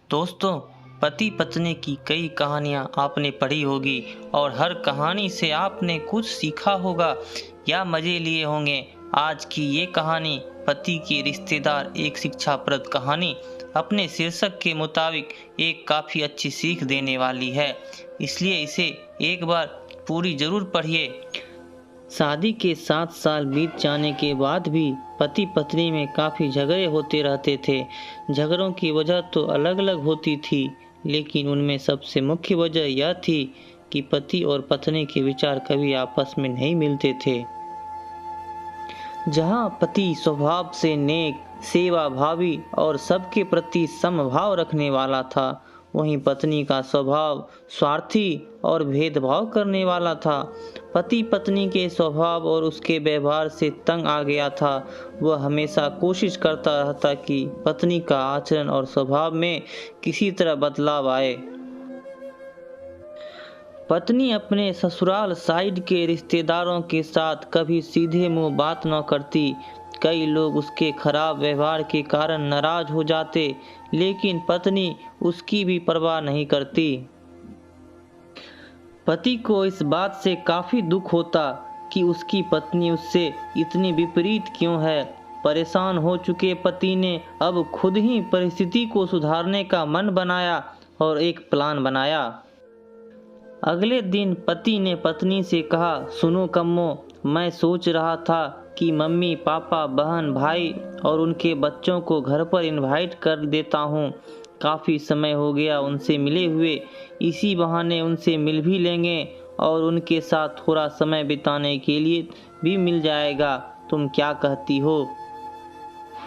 दोस्तों, पति पत्नी की कई कहानियाँ आपने पढ़ी होगी और हर कहानी से आपने कुछ सीखा होगा या मज़े लिए होंगे। आज की ये कहानी पति के रिश्तेदार एक शिक्षाप्रद कहानी अपने शीर्षक के मुताबिक एक काफ़ी अच्छी सीख देने वाली है, इसलिए इसे एक बार पूरी ज़रूर पढ़िए। शादी के 7 साल बीत जाने के बाद भी पति पत्नी में काफ़ी झगड़े होते रहते थे। झगड़ों की वजह तो अलग अलग होती थी, लेकिन उनमें सबसे मुख्य वजह यह थी कि पति और पत्नी के विचार कभी आपस में नहीं मिलते थे। जहाँ पति स्वभाव से नेक, सेवाभावी और सबके प्रति समभाव रखने वाला था, वहीं पत्नी का स्वभाव स्वार्थी और भेदभाव करने वाला था। पति पत्नी के स्वभाव और उसके व्यवहार से तंग आ गया था। वह हमेशा कोशिश करता रहता कि पत्नी का आचरण और स्वभाव में किसी तरह बदलाव आए। पत्नी अपने ससुराल साइड के रिश्तेदारों के साथ कभी सीधे मुंह बात न करती। कई लोग उसके खराब व्यवहार के कारण नाराज हो जाते, लेकिन पत्नी उसकी भी परवाह नहीं करती। पति को इस बात से काफी दुख होता कि उसकी पत्नी उससे इतनी विपरीत क्यों है। परेशान हो चुके पति ने अब खुद ही परिस्थिति को सुधारने का मन बनाया और एक प्लान बनाया। अगले दिन पति ने पत्नी से कहा, सुनो कम्मो, मैं सोच रहा था कि मम्मी पापा बहन भाई और उनके बच्चों को घर पर इनवाइट कर देता हूँ। काफ़ी समय हो गया उनसे मिले हुए, इसी बहाने उनसे मिल भी लेंगे और उनके साथ थोड़ा समय बिताने के लिए भी मिल जाएगा। तुम क्या कहती हो?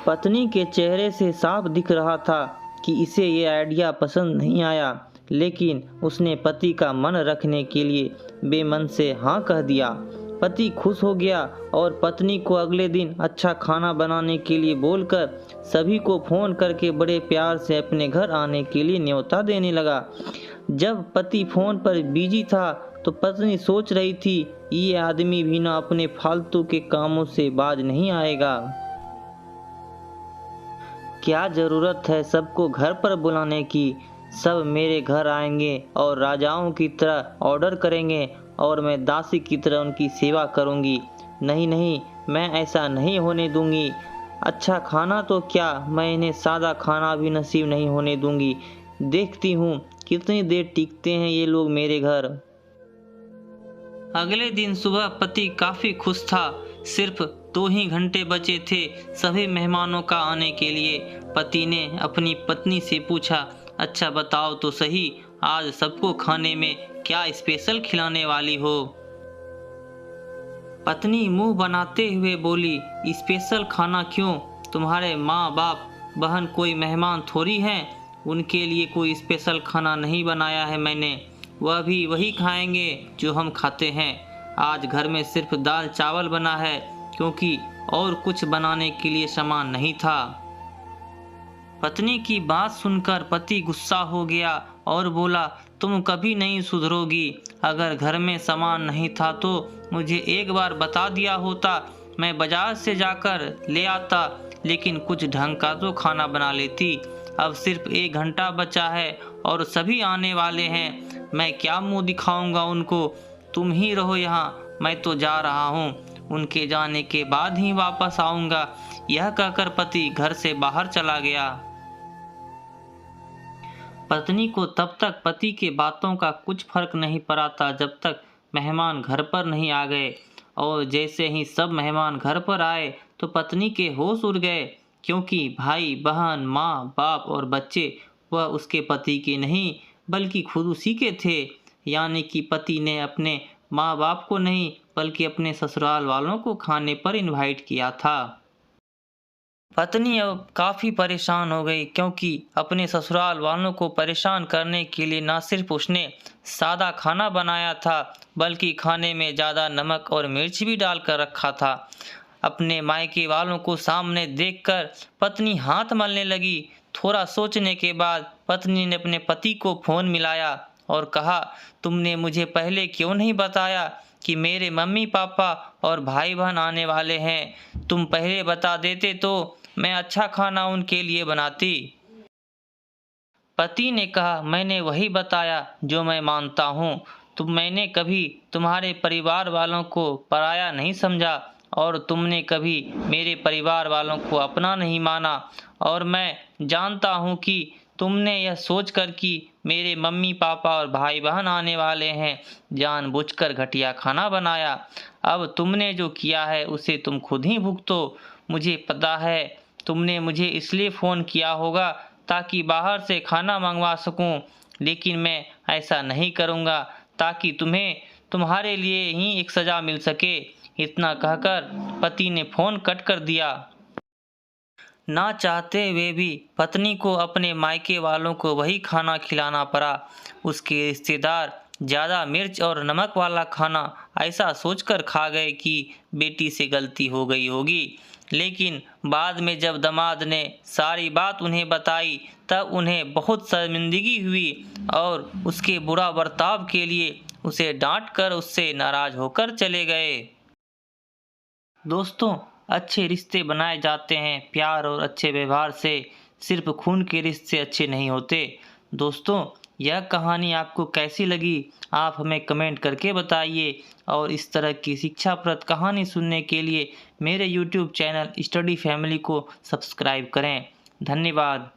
पत्नी के चेहरे से साफ दिख रहा था कि इसे ये आइडिया पसंद नहीं आया, लेकिन उसने पति का मन रखने के लिए बेमन से हाँ कह दिया। पति खुश हो गया और पत्नी को अगले दिन अच्छा खाना बनाने के लिए बोलकर सभी को फोन करके बड़े प्यार से अपने घर आने के लिए न्योता देने लगा। जब पति फोन पर बिजी था तो पत्नी सोच रही थी, ये आदमी भी ना अपने फालतू के कामों से बाज नहीं आएगा। क्या जरूरत है सबको घर पर बुलाने की? सब मेरे घर आएंगे और राजाओं की तरह ऑर्डर करेंगे और मैं दासी की तरह उनकी सेवा करूंगी। नहीं नहीं, मैं ऐसा नहीं होने दूंगी। अच्छा खाना तो क्या, मैं इन्हें सादा खाना भी नसीब नहीं होने दूंगी। देखती हूँ कितनी देर टिकते हैं ये लोग मेरे घर। अगले दिन सुबह पति काफी खुश था। सिर्फ 2 ही घंटे बचे थे सभी मेहमानों का आने के लिए। पति ने अपनी पत्नी से पूछा, अच्छा बताओ तो सही, आज सबको खाने में क्या स्पेशल खिलाने वाली हो? पत्नी मुंह बनाते हुए बोली, स्पेशल खाना क्यों? तुम्हारे माँ बाप बहन कोई मेहमान थोड़ी हैं, उनके लिए कोई स्पेशल खाना नहीं बनाया है मैंने। वह भी वही खाएंगे जो हम खाते हैं। आज घर में सिर्फ दाल चावल बना है, क्योंकि और कुछ बनाने के लिए सामान नहीं था। पत्नी की बात सुनकर पति गुस्सा हो गया और बोला, तुम कभी नहीं सुधरोगी। अगर घर में सामान नहीं था तो मुझे एक बार बता दिया होता, मैं बाजार से जाकर ले आता, लेकिन कुछ ढंग का तो खाना बना लेती। अब सिर्फ 1 घंटा बचा है और सभी आने वाले हैं, मैं क्या मुंह दिखाऊंगा उनको? तुम ही रहो यहाँ, मैं तो जा रहा हूँ, उनके जाने के बाद ही वापस आऊंगा। यह कहकर पति घर से बाहर चला गया। पत्नी को तब तक पति के बातों का कुछ फर्क नहीं पड़ा था जब तक मेहमान घर पर नहीं आ गए। और जैसे ही सब मेहमान घर पर आए तो पत्नी के होश उड़ गए, क्योंकि भाई बहन माँ बाप और बच्चे वह उसके पति के नहीं बल्कि खुद उसी के थे। यानी कि पति ने अपने माँ बाप को नहीं बल्कि अपने ससुराल वालों को खाने पर इनवाइट किया था। पत्नी अब काफ़ी परेशान हो गई, क्योंकि अपने ससुराल वालों को परेशान करने के लिए न सिर्फ उसने सादा खाना बनाया था, बल्कि खाने में ज़्यादा नमक और मिर्च भी डालकर रखा था। अपने मायके वालों को सामने देखकर पत्नी हाथ मलने लगी। थोड़ा सोचने के बाद पत्नी ने अपने पति को फ़ोन मिलाया और कहा, तुमने मुझे पहले क्यों नहीं बताया कि मेरे मम्मी पापा और भाई बहन आने वाले हैं? तुम पहले बता देते तो मैं अच्छा खाना उनके लिए बनाती। पति ने कहा, मैंने वही बताया जो मैं मानता हूँ। मैंने कभी तुम्हारे परिवार वालों को पराया नहीं समझा और तुमने कभी मेरे परिवार वालों को अपना नहीं माना। और मैं जानता हूँ कि तुमने यह सोचकर कि मेरे मम्मी पापा और भाई बहन आने वाले हैं, जानबूझकर घटिया खाना बनाया। अब तुमने जो किया है उसे तुम खुद ही भुगतो। मुझे पता है तुमने मुझे इसलिए फ़ोन किया होगा ताकि बाहर से खाना मंगवा सकूं, लेकिन मैं ऐसा नहीं करूंगा ताकि तुम्हें तुम्हारे लिए ही एक सज़ा मिल सके। इतना कहकर पति ने फ़ोन कट कर दिया। ना चाहते हुए भी पत्नी को अपने मायके वालों को वही खाना खिलाना पड़ा। उसके रिश्तेदार ज़्यादा मिर्च और नमक वाला खाना ऐसा सोचकर खा गए कि बेटी से गलती हो गई होगी, लेकिन बाद में जब दामाद ने सारी बात उन्हें बताई तब उन्हें बहुत शर्मिंदगी हुई और उसके बुरा बर्ताव के लिए उसे डांट कर उससे नाराज़ होकर चले गए। दोस्तों, अच्छे रिश्ते बनाए जाते हैं प्यार और अच्छे व्यवहार से, सिर्फ खून के रिश्ते अच्छे नहीं होते। दोस्तों, यह कहानी आपको कैसी लगी आप हमें कमेंट करके बताइए और इस तरह की शिक्षाप्रद कहानी सुनने के लिए मेरे YouTube चैनल स्टडी फैमिली को सब्सक्राइब करें। धन्यवाद।